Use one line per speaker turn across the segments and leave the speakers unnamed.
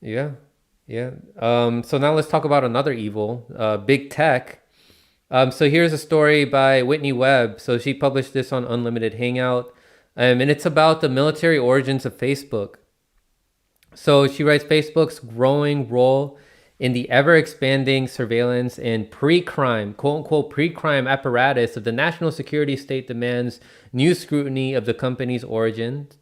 Yeah, yeah. So now let's talk about another evil, big tech. So here's a story by Whitney Webb. So she published this on Unlimited Hangout, and it's about the military origins of Facebook. So she writes Facebook's growing role in the ever expanding surveillance and pre crime, quote unquote, pre crime apparatus of the national security state demands new scrutiny of the company's origins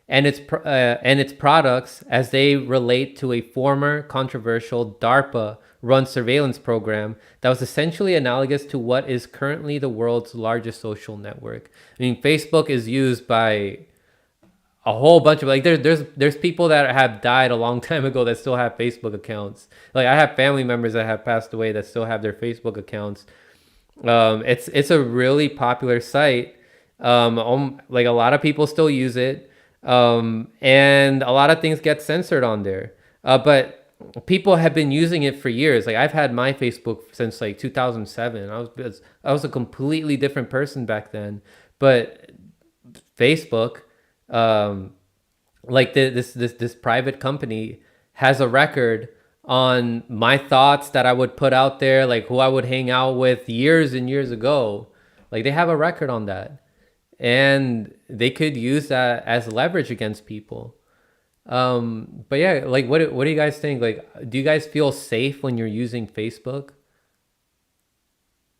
and its products as they relate to a former controversial DARPA run surveillance program that was essentially analogous to what is currently the world's largest social network. I mean, Facebook is used by a whole bunch of like there's people that have died a long time ago that still have Facebook accounts. Like I have family members that have passed away that still have their Facebook accounts. It's a really popular site. Like a lot of people still use it, and a lot of things get censored on there. But people have been using it for years. Like I've had my Facebook since like 2007. I was a completely different person back then, but Facebook, um, like this private company has a record on my thoughts that I would put out there, like who I would hang out with years and years ago. Like they have a record on that, and they could use that as leverage against people. But yeah, like what do you guys think? Like, do you guys feel safe when you're using Facebook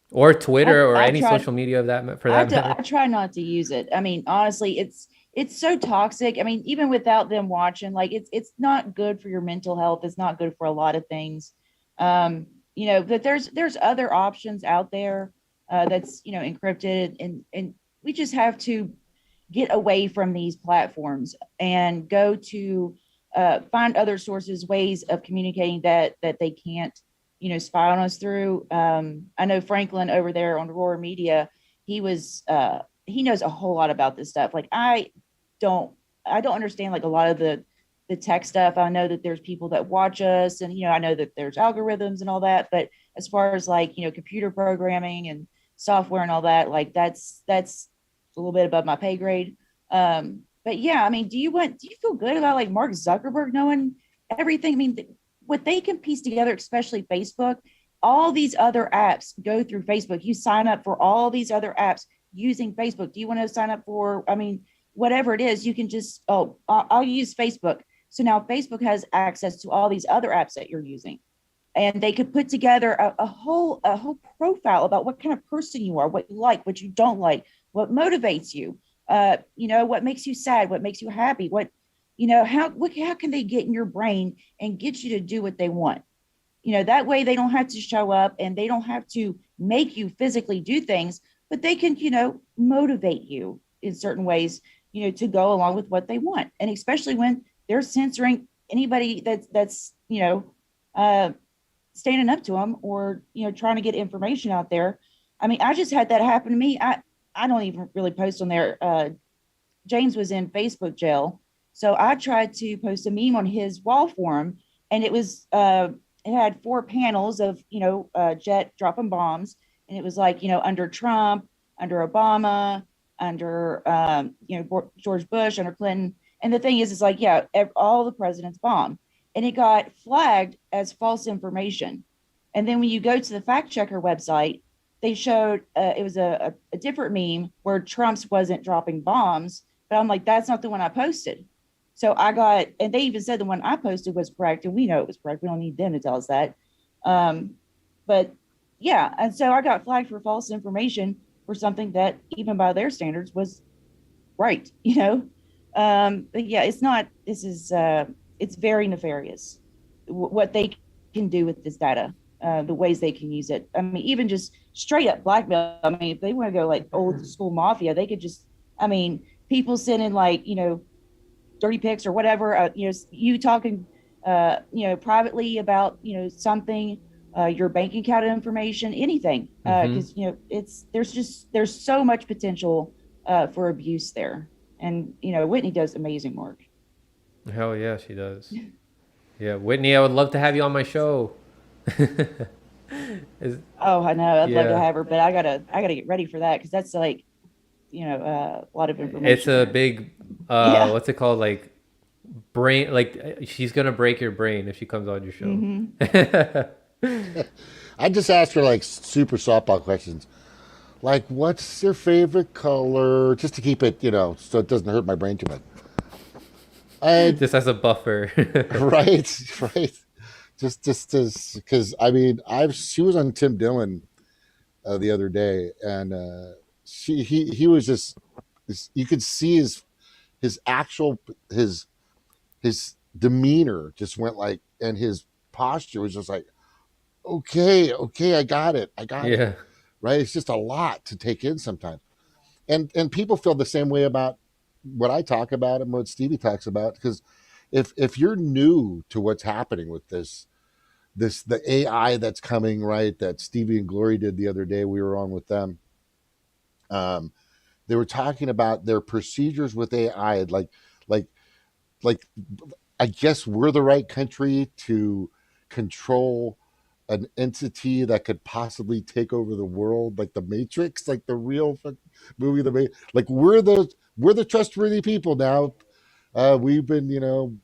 or Twitter or
I
any
tried
social media of that for that matter?
I try not to use it. I mean, honestly, it's so toxic. I mean, even without them watching, like it's not good for your mental health. It's not good for a lot of things. But there's other options out there that's encrypted, and we just have to get away from these platforms and go to find other sources, ways of communicating that they can't, spy on us through. I know Franklin over there on Aurora Media, he knows a whole lot about this stuff. Like don't I don't understand like a lot of the tech stuff. I know that there's people that watch us, and I know that there's algorithms and all that, but as far as like computer programming and software and all that, like that's a little bit above my pay grade. But yeah, I mean, do you feel good about like Mark Zuckerberg knowing everything? I mean, what they can piece together, especially Facebook, all these other apps go through Facebook. You sign up for all these other apps using Facebook. Do you want to sign up for, I mean, whatever it is, you can just, oh, I'll use Facebook. So now Facebook has access to all these other apps that you're using, and they could put together a whole profile about what kind of person you are, what you like, what you don't like, what motivates you, what makes you sad, what makes you happy, how can they get in your brain and get you to do what they want. That way they don't have to show up and they don't have to make you physically do things, but they can motivate you in certain ways, to go along with what they want. And especially when they're censoring anybody that's uh standing up to them, or trying to get information out there. I mean, I just had that happen to me. I don't even really post on there. James was in Facebook jail, so I tried to post a meme on his wall for him, and it had four panels of jet dropping bombs, and it was like under Trump, under Obama, under George Bush, under Clinton. And the thing is like, yeah, all the presidents bombed, and it got flagged as false information. And then when you go to the fact checker website, they showed it was a different meme where Trump's wasn't dropping bombs, but I'm like, that's not the one I posted. So I got, and they even said the one I posted was correct, and we know it was correct. We don't need them to tell us that. Um, but yeah, and so I got flagged for false information for something that, even by their standards, was right. But yeah, it's not. This is it's very nefarious what they can do with this data, the ways they can use it. I mean, even just straight up blackmail. I mean, if they want to go like old school mafia, they could just. I mean, people sending like dirty pics or whatever. You talking privately about something, your bank account information, anything,
Mm-hmm.
because there's so much potential for abuse there. And Whitney does amazing work.
Hell yeah, she does. Yeah, Whitney, I would love to have you on my show. Is
Oh, I know. I'd love to
yeah,
have her, but I gotta get ready for that, because that's like a lot of
it's
information
a
there.
big
Yeah.
what's it called? Like brain, like she's gonna break your brain if she comes on your show.
Mm-hmm.
I just asked her like super softball questions, like what's your favorite color, just to keep it, so it doesn't hurt my brain too much. I
Just as a buffer.
right, right. Just as because I mean, I've she was on Tim Dillon the other day, and he was just you could see his actual his demeanor just went like, and his posture was just like, okay, okay, I got it.
Yeah.
Right? It's just a lot to take in sometimes, and people feel the same way about what I talk about and what Stevie talks about, because if you're new to what's happening with this the AI that's coming, right, that Stevie and Glory did the other day, we were on with them. Um, they were talking about their procedures with AI, like like I guess we're the right country to control an entity that could possibly take over the world, like the Matrix, like the real movie, like we're the trustworthy people now. We've been,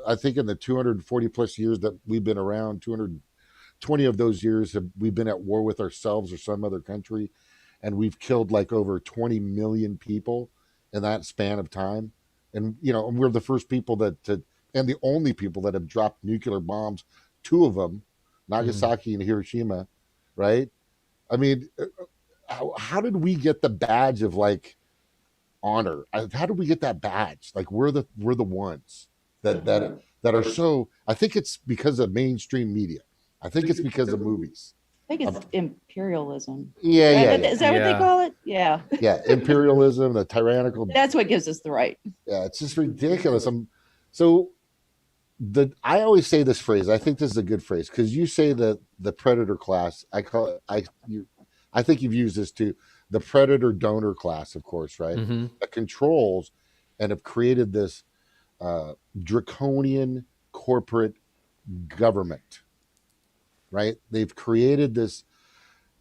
I think in the 240 plus years that we've been around, 220 of those years have we've been at war with ourselves or some other country, and we've killed like over 20 million people in that span of time. And and we're the first people and the only people that have dropped nuclear bombs, two of them,
Mm.
Nagasaki and Hiroshima, right? I mean, how did we get the badge of like honor? How did we get that badge? Like we're the ones that are so. I think it's because of mainstream media. I think it's because of movies.
I think
Um,
it's imperialism.
yeah, yeah,
Is
yeah,
that what they
Yeah.
call it? Yeah.
yeah. Imperialism, the tyrannical.
That's what gives us the right.
Yeah, it's just ridiculous. So I always say this phrase. I think this is a good phrase because you say the predator class. I call it. I think you've used this too. The predator donor class, of course, right?
Mm-hmm.
That controls and have created this uh, draconian corporate government, right? They've created this,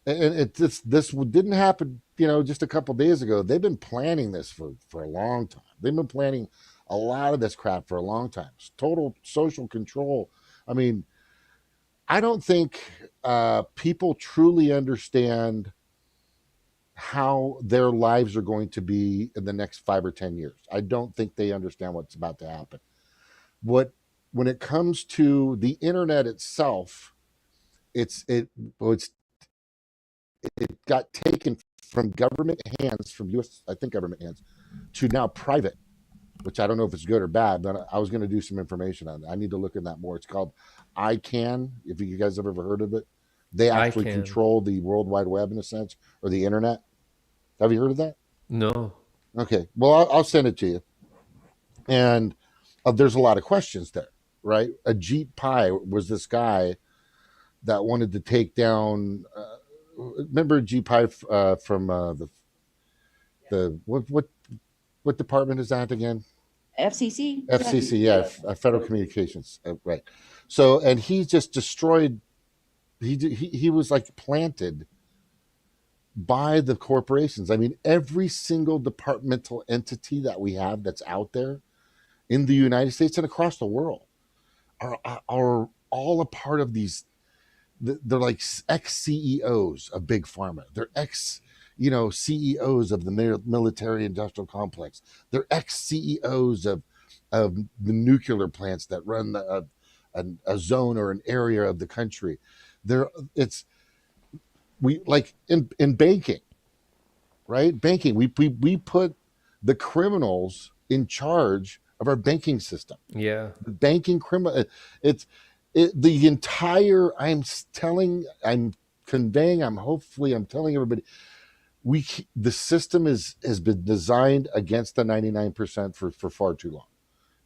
and this didn't happen, just a couple days ago. They've been planning this for a long time. They've been planning a lot of this crap for a long time. It's total social control. I mean, I don't think people truly understand how their lives are going to be in the next 5 or 10 years. I don't think they understand what's about to happen. What When it comes to the internet itself, it's it well, it got taken from government hands, from U.S. I think government hands, to now private, which I don't know if it's good or bad, but I was going to do some information on it. I need to look in that more. It's called ICANN. If you guys have ever heard of it, they
I
actually
can.
control the World Wide Web in a sense, or the internet. Have you heard of that?
No.
Okay, well I'll send it to you. And there's a lot of questions there, right? Ajit Pai was this guy that wanted to take down. Remember Ajit Pai from the what department is that again?
FCC. Yeah.
FCC, yeah, Federal Communications, right. So, and he just destroyed. He was like planted by the corporations. I mean, every single departmental entity that we have that's out there in the United States and across the world are all a part of these. They're like ex CEOs of big pharma. They're ex, CEOs of the military industrial complex. They're ex CEOs of the nuclear plants that run a zone or an area of the country. There, it's we like in banking, right? Banking, we put the criminals in charge of our banking system.
Yeah.
The banking criminal, it's the entire. I'm conveying. I'm telling everybody. The system has been designed against the 99% for far too long.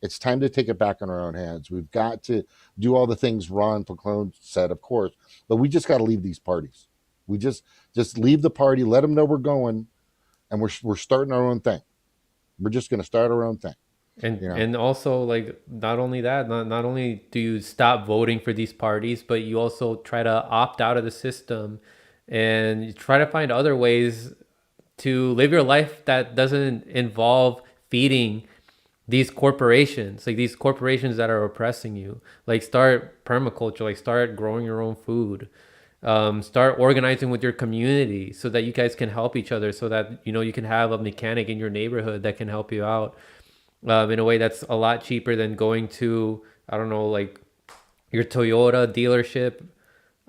It's time to take it back in our own hands. We've got to do all the things Ron Paclone said, of course, but we just got to leave these parties. We just leave the party, let them know we're going, and we're starting our own thing. We're just going to start our own thing.
and
You know,
and also, like, not only that, not only do you stop voting for these parties, but you also try to opt out of the system, and you try to find other ways to live your life that doesn't involve feeding these corporations, like these corporations that are oppressing you. Like start permaculture, like start growing your own food. Start organizing with your community so that you guys can help each other, so that you can have a mechanic in your neighborhood that can help you out in a way that's a lot cheaper than going to, I don't know, like your Toyota dealership,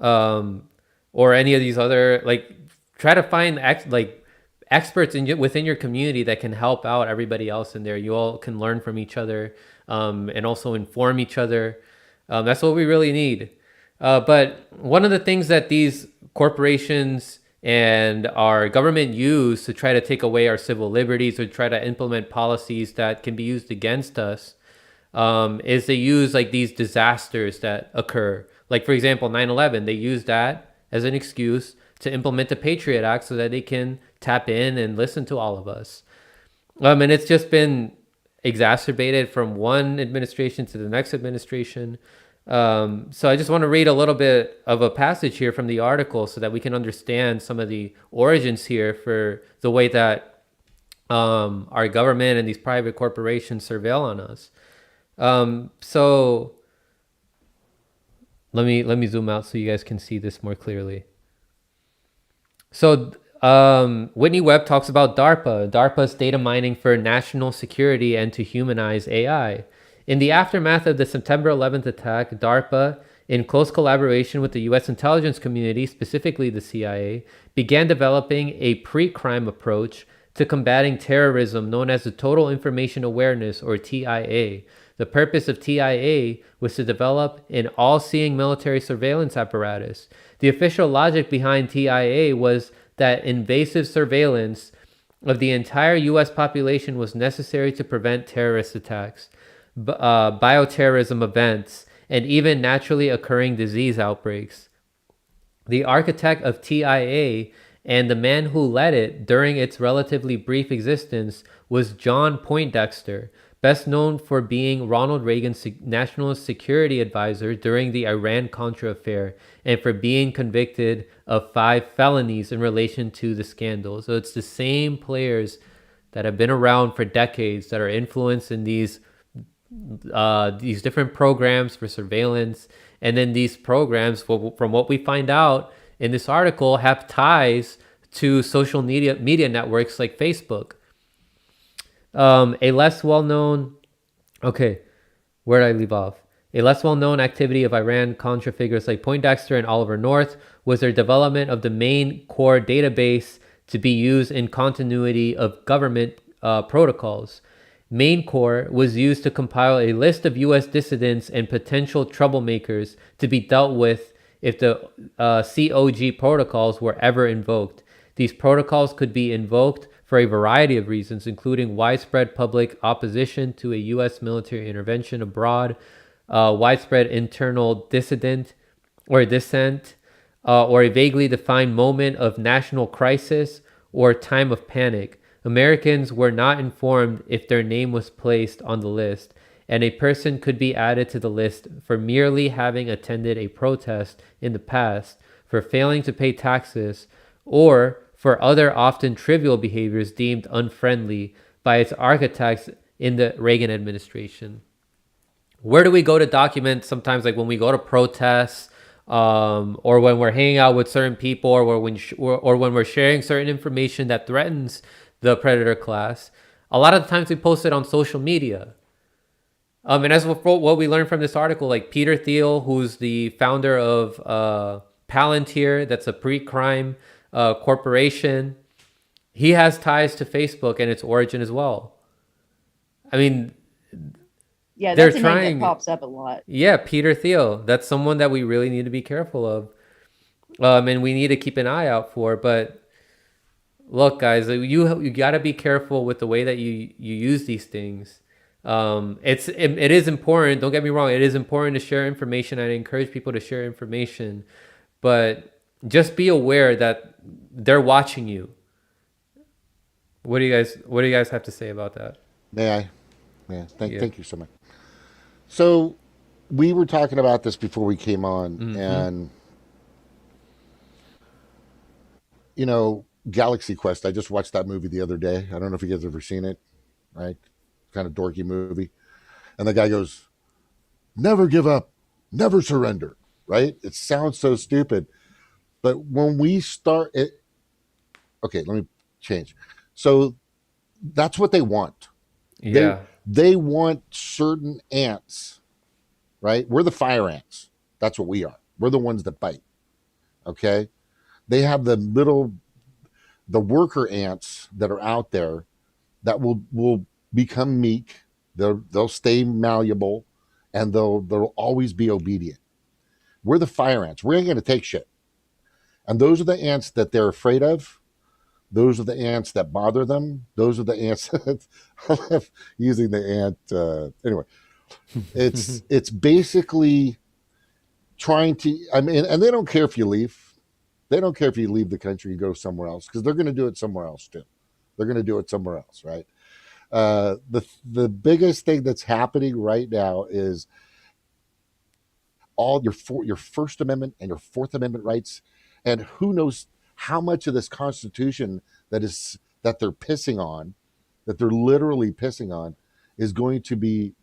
um, or any of these other, like, try to find experts within your community that can help out everybody else in there. You all can learn from each other, and also inform each other. That's what we really need. But one of the things that these corporations and our government use to try to take away our civil liberties or try to implement policies that can be used against us, is they use like these disasters that occur. Like, for example, 9/11, they use that as an excuse to implement the Patriot Act so that they can tap in and listen to all of us. And it's just been exacerbated from one administration to the next administration. So I just want to read a little bit of a passage here from the article so that we can understand some of the origins here for the way that our government and these private corporations surveil on us. So let me zoom out so you guys can see this more clearly. So Whitney Webb talks about DARPA. DARPA's data mining for national security and to humanize AI. In the aftermath of the September 11th attack, DARPA, in close collaboration with the U.S. intelligence community, specifically the CIA, began developing a pre-crime approach to combating terrorism known as the Total Information Awareness, or TIA. The purpose of TIA was to develop an all-seeing military surveillance apparatus. The official logic behind TIA was that invasive surveillance of the entire U.S. population was necessary to prevent terrorist attacks, bioterrorism events, and even naturally occurring disease outbreaks. The architect of TIA and the man who led it during its relatively brief existence was John Poindexter, best known for being Ronald Reagan's national security advisor during the Iran-Contra affair and for being convicted of 5 felonies in relation to the scandal. So it's the same players that have been around for decades that are influenced in these different programs for surveillance. And then these programs, from what we find out in this article, have ties to social media networks like Facebook. A less well-known, okay, where did I leave off? A less well-known activity of Iran-Contra figures like Poindexter and Oliver North was their development of the main core database to be used in continuity of government protocols. Main Core was used to compile a list of U.S. dissidents and potential troublemakers to be dealt with if the COG protocols were ever invoked. These protocols could be invoked for a variety of reasons, including widespread public opposition to a U.S. military intervention abroad, widespread internal dissent, or a vaguely defined moment of national crisis or time of panic. Americans were not informed if their name was placed on the list, and a person could be added to the list for merely having attended a protest in the past, for failing to pay taxes, or for other often trivial behaviors deemed unfriendly by its architects in the Reagan administration. Where do we go to document sometimes, like when we go to protests, or when we're hanging out with certain people, or when we're sharing certain information that threatens the predator class? A lot of the times we post it on social media. And as what we learned from this article, like Peter Thiel, who's the founder of Palantir, that's a pre-crime corporation, he has ties to Facebook and its origin as well. I mean,
Yeah,
they're
that's a name
trying.
that pops up a lot.
Yeah, Peter Thiel. That's someone that we really need to be careful of, and we need to keep an eye out for. But look, guys, you got to be careful with the way that you use these things. It is important. Don't get me wrong. It is important to share information. I encourage people to share information, but just be aware that they're watching you. What do you guys have to say about that?
May I? Yeah. Thank you so much. So we were talking about this before we came on, and Galaxy Quest. I just watched that movie the other day. I don't know if you guys have ever seen it, right? kind of dorky movie. And the guy goes, "Never give up, never surrender." Right? It sounds so stupid, but when we start it, okay, let me change. So that's what they want. They
Yeah.
they want certain ants, right? We're the fire ants. That's what we are. We're the ones that bite. Okay. They have the worker ants that are out there that will become meek. They'll stay malleable, and they'll always be obedient. We're the fire ants. We ain't gonna take shit. And those are the ants that they're afraid of. Those are the ants that bother them. Those are the ants that I love using the ant. Anyway, it's basically trying to. I mean, and they don't care if you leave. They don't care if you leave the country and go somewhere else because they're going to do it somewhere else too. They're going to do it somewhere else, right? The biggest thing that's happening right now is all your First Amendment and your Fourth Amendment rights, and who knows how much of this Constitution that they're pissing on, that they're literally pissing on, is going to be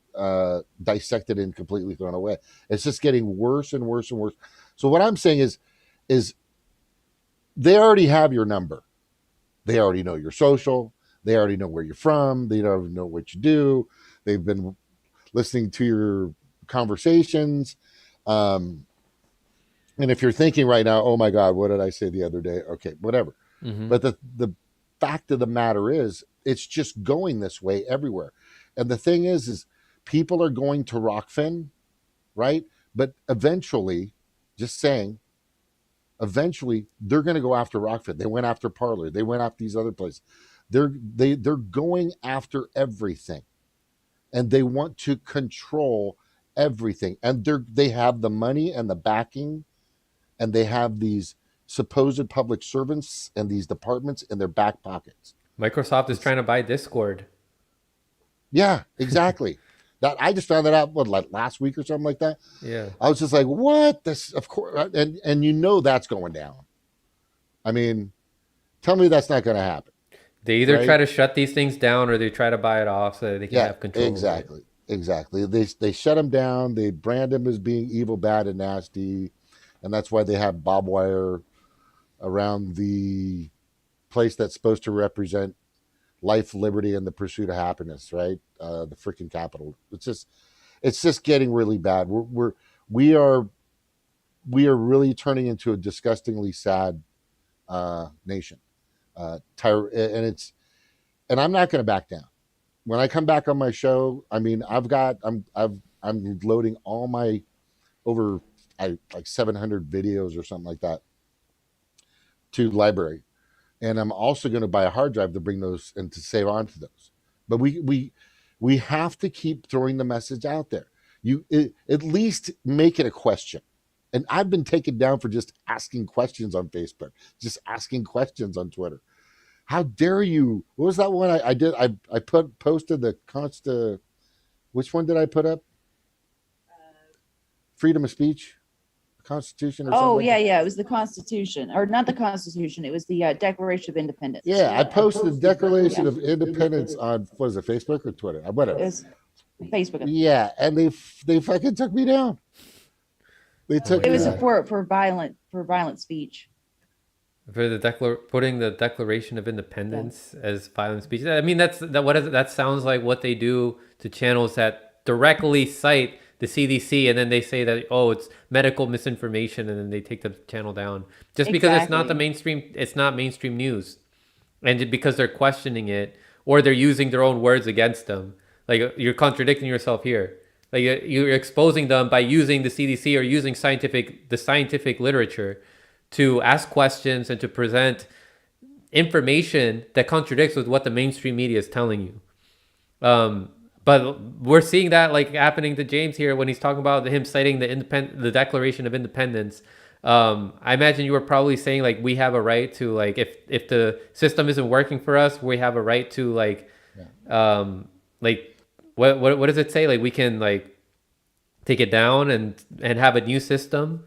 dissected and completely thrown away. It's just getting worse and worse and worse. So what I'm saying is they already have your number. They already know your social. They already know where you're from. They already know what you do. They've been listening to your conversations. Um, and if you're thinking right now, oh my God, what did I say the other day? Okay, whatever.
Hmm.
But the fact of the matter is, it's just going this way everywhere. And the thing is people are going to Rockfin, right? But eventually, just saying, eventually they're going to go after Rockfin. They went after Parlor. They went after these other places. They're going after everything, and they want to control everything. And they have the money and the backing, and they have these supposed public servants and these departments in their back pockets.
Microsoft is
It's
trying to buy Discord.
Yeah, exactly. That I just found that out like last week or something like that.
Yeah.
I was just like, "What?" This, of course, and that's going down. I mean, tell me that's not going to happen,
They either try
right?
to shut these things down or they try to buy it off so that they can
Yeah,
have control of it.
exactly, exactly. They shut him down. They brand him as being evil, bad, and nasty, and that's why they have barbed wire around the place that's supposed to represent life, liberty, and the pursuit of happiness. Right? The freaking capital. It's just getting really bad. We are we are really turning into a disgustingly sad nation. And I'm not going to back down. When I come back on my show, I mean, I'm loading all my over like 700 videos or something like that to library, and I'm also going to buy a hard drive to bring those and to save on to those. But we have to keep throwing the message out there. At least make it a question. And I've been taken down for just asking questions on Facebook, just asking questions on Twitter. How dare you? What was that one I did? I posted the const. Which one did I put up? Freedom of speech, Constitution, or something
Oh
like
yeah,
that.
yeah. It was the Constitution, or not the Constitution. It was the Declaration of Independence.
Yeah, I posted the Declaration
Yeah,
of Independence on what is it, Facebook or Twitter?
it
Whatever.
was Facebook.
Yeah, and they fucking took me down. They
Oh my
took
It
me
was
down.
God.
for violent speech.
For the putting the Declaration of
Yeah,
Independence as violent speech. I mean, that sounds like what they do to channels that directly cite the CDC, and then they say that, oh, it's medical misinformation, and then they take the channel down just because
exactly.
it's not mainstream news, and because they're questioning it or they're using their own words against them. Like, you're contradicting yourself here. Like, you're exposing them by using the CDC or using the scientific literature to ask questions and to present information that contradicts with what the mainstream media is telling you. Um, but we're seeing that like happening to James here when he's talking about him citing the Declaration of Independence. I imagine you were probably saying like we have a right to, like, if the system isn't working for us, we have a right to, like,
Yeah.
like what does it say? Like, we can, like, take it down and have a new system.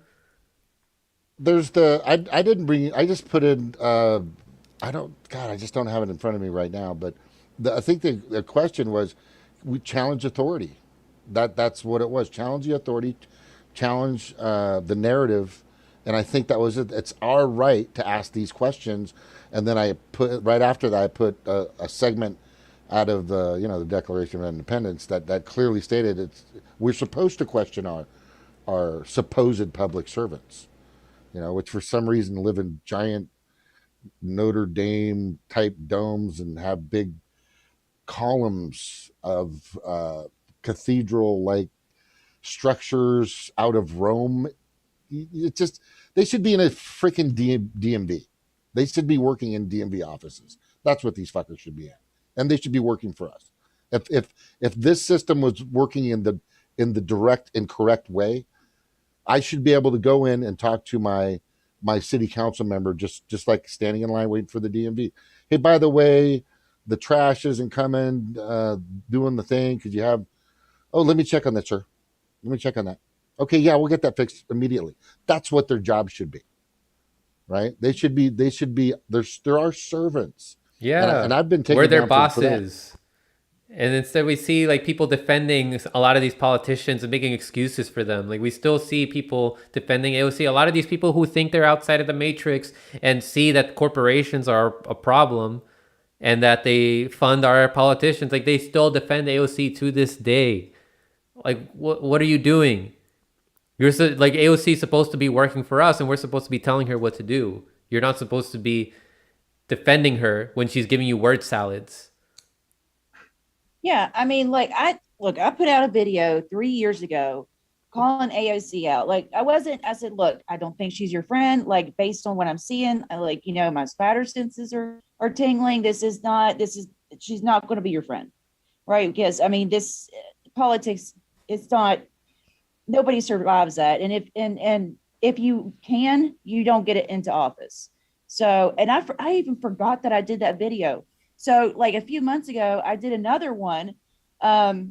There's I didn't bring I just put in I don't God I just don't have it in front of me right now, but I think the question was we challenge authority. That's what it was. Challenge the authority, challenge the narrative, and I think that was it. It's our right to ask these questions. And then I put right after that, I put a segment out of the the Declaration of Independence that clearly stated we're supposed to question our supposed public servants, which for some reason live in giant Notre Dame type domes and have big columns of cathedral like structures out of Rome. It just They should be in a freaking DMV. They should be working in DMV offices. That's what these fuckers should be in, and they should be working for us. If this system was working in the direct and correct way, I should be able to go in and talk to my city council member just like standing in line waiting for the DMV. Hey, by the way, the trash isn't coming, doing the thing. Could you have? Oh, let me check on that, sir. Let me check on that. Okay, yeah, we'll get that fixed immediately. That's what their job should be, right? They should be. There are servants, and
Yeah,
I've been
we're
taken
their
down for that.
bosses. And instead, we see like people defending a lot of these politicians and making excuses for them. Like we still see people defending AOC. A lot of these people who think they're outside of the matrix and see that corporations are a problem and that they fund our politicians. Like they still defend AOC to this day. Like what are you doing? Like AOC is supposed to be working for us, and we're supposed to be telling her what to do. You're not supposed to be defending her when she's giving you word salads.
Yeah, I mean, like I put out a video 3 years ago calling AOC out. Like I said, look, I don't think she's your friend. Like based on what I'm seeing, my spider senses are tingling. She's not going to be your friend, right? Because I mean, this politics, it's not. Nobody survives that, and if you can, you don't get it into office. So, and I even forgot that I did that video. So like a few months ago, I did another one about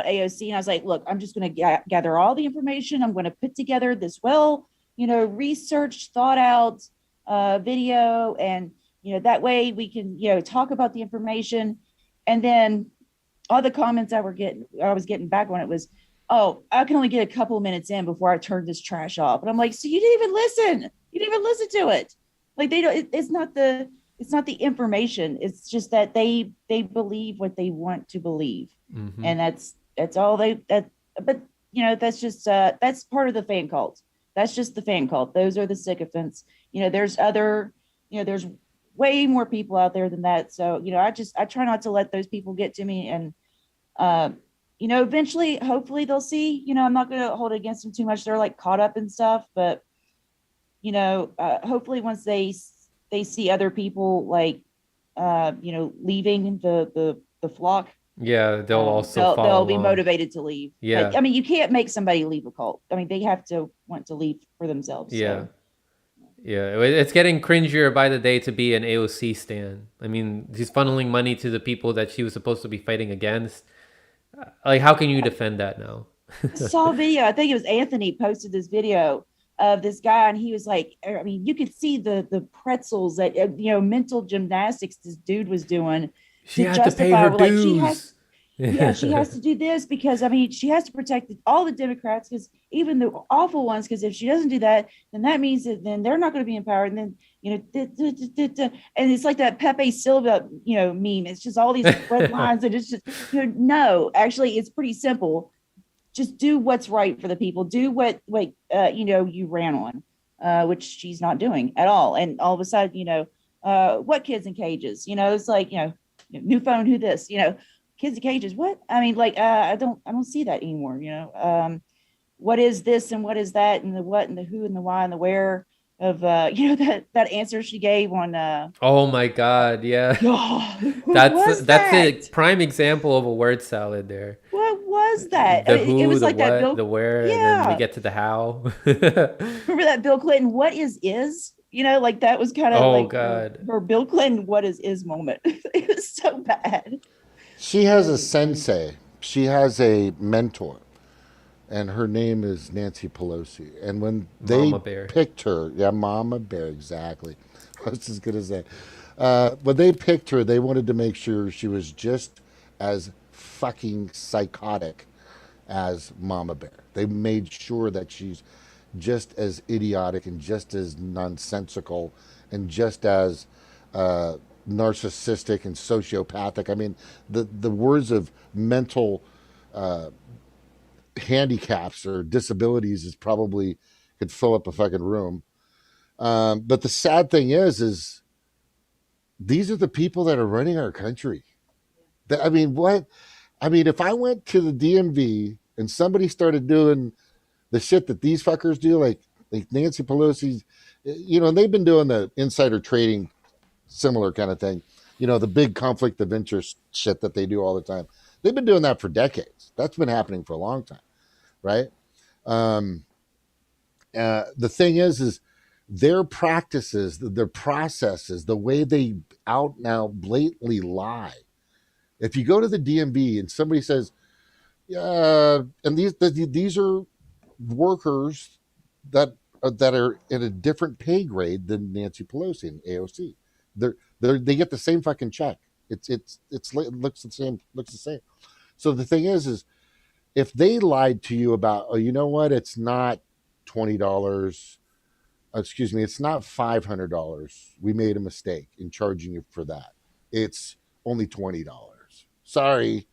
AOC. And I was like, look, I'm just going to gather all the information. I'm going to put together this researched, thought out video. And, that way we can, talk about the information. And then all the comments I was getting back on it was, oh, I can only get a couple of minutes in before I turn this trash off. And I'm like, so you didn't even listen. You didn't even listen to it. Like they don't, it's not the information. It's just that they believe what they want to believe.
Mm-hmm.
And that's all but that's just, that's part of the fan cult. That's just the fan cult. Those are the sycophants. There's way more people out there than that. So, I try not to let those people get to me. And, eventually, hopefully they'll see, I'm not going to hold it against them too much. They're like caught up in stuff, but, hopefully once they see other people like, leaving the flock.
Yeah, they'll
be motivated to leave.
Yeah.
But, I mean, you can't make somebody leave a cult. I mean, they have to want to leave for themselves.
Yeah.
So.
Yeah, it's getting cringier by the day to be an AOC stan. I mean, she's funneling money to the people that she was supposed to be fighting against. Like, how can you defend that now?
I saw a video. I think it was Anthony posted this video of this guy, and he was like, I mean, you could see the pretzels that mental gymnastics this dude was doing.
She had to pay her dues.
She has to do this because I mean she has to protect all the Democrats, because even the awful ones, because if she doesn't do that, then that means that then they're not going to be empowered. And then and it's like that Pepe Silva meme. It's just all these red lines, and it's just no, actually it's pretty simple. Just do what's right for the people. Do what you ran on, which she's not doing at all. And all of a sudden, what kids in cages? It's like new phone, who this? Kids in cages, what? I mean, like, I don't see that anymore. What is this and what is that, and the what and the who and the why and the where of that answer she gave on
oh my god, yeah. That's a prime example of a word salad there.
What was that?
The who,
it was
the
like
what,
that Bill,
the where, and then we get to the how.
Remember that Bill Clinton, what is? Like that was kind of her Bill Clinton what is moment. It was so bad.
She has a sensei. She has a mentor, and her name is Nancy Pelosi. And when they picked her, Mama Bear, exactly. I was just gonna say, when they picked her, they wanted to make sure she was just as fucking psychotic as Mama Bear. They made sure that she's just as idiotic and just as nonsensical and just as uh, narcissistic and sociopathic. I mean, the words of mental handicaps or disabilities is probably could fill up a fucking room. But the sad thing is these are the people that are running our country. I mean, what? I mean, if I went to the DMV and somebody started doing the shit that these fuckers do, like Nancy Pelosi's, and they've been doing the insider trading, similar kind of thing. The big conflict of interest shit that they do all the time. They've been doing that for decades. That's been happening for a long time, right? Um, the thing is their practices, their processes, the way they out now blatantly lie. If you go to the DMV and somebody says, "Yeah," and these are workers that are in a different pay grade than Nancy Pelosi and AOC. They get the same fucking check. It looks the same. Looks the same. So the thing is if they lied to you about, oh, you know what, it's not $20. Excuse me, it's not $500. We made a mistake in charging you for that. It's only $20. Sorry,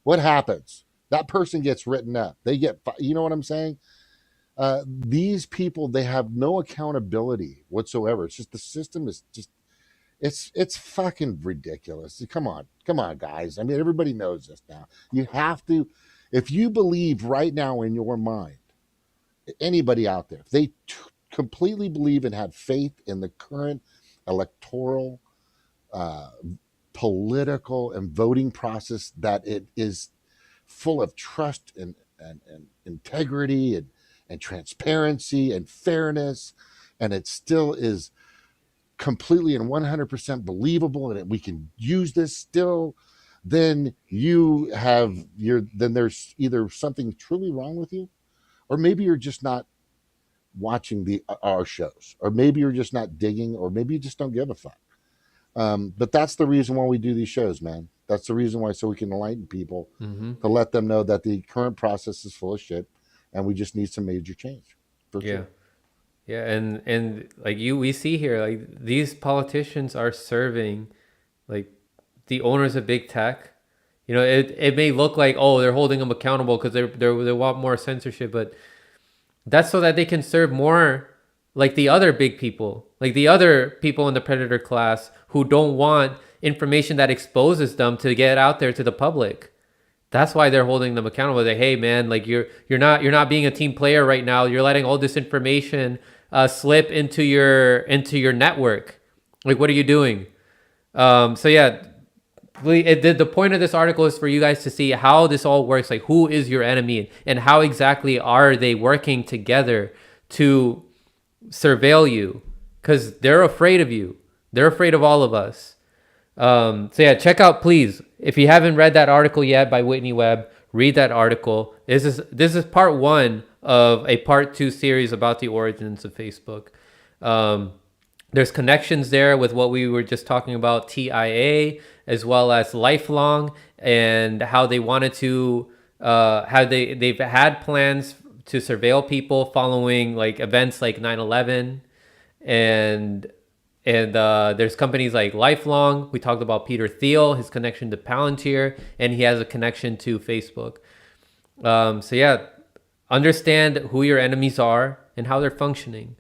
what happens? That person gets written up. They get, you know what I'm saying? These people, they have no accountability whatsoever. It's just the system is just it's fucking ridiculous. Come on, guys. I mean, everybody knows this now. You have to, if you believe right now in your mind, anybody out there, if they completely believe and have faith in the current electoral, uh, political, and voting process, that it is full of trust and integrity and transparency and fairness, and it still is completely and 100% believable, and we can use this still, then then there's either something truly wrong with you, or maybe you're just not watching our shows, or maybe you're just not digging, or maybe you just don't give a fuck. But that's the reason why we do these shows, man. That's the reason why, so we can enlighten people, to let them know that the current process is full of shit, and we just need some major change, for
Yeah.
sure.
Yeah, and like we see here, like these politicians are serving like the owners of big tech. It may look like, oh, they're holding them accountable because they want more censorship, but that's so that they can serve more like the other big people, like the other people in the predator class who don't want information that exposes them to get out there to the public. That's why they're holding them accountable. Like, hey man, like you're not being a team player right now. You're letting all this information slip into your network. Like, what are you doing? So yeah, the point of this article is for you guys to see how this all works. Like, who is your enemy and how exactly are they working together to surveil you? Because they're afraid of you. They're afraid of all of us. So yeah, check out, please, if you haven't read that article yet by Whitney Webb, read that article. This is part 1 of a part 2 series about the origins of Facebook. There's connections there with what we were just talking about, TIA, as well as Lifelong, and how they wanted to, how they've had plans to surveil people following like events like 9/11, and there's companies like Lifelong. We talked about Peter Thiel, his connection to Palantir, and he has a connection to Facebook. So yeah, understand who your enemies are and how they're functioning.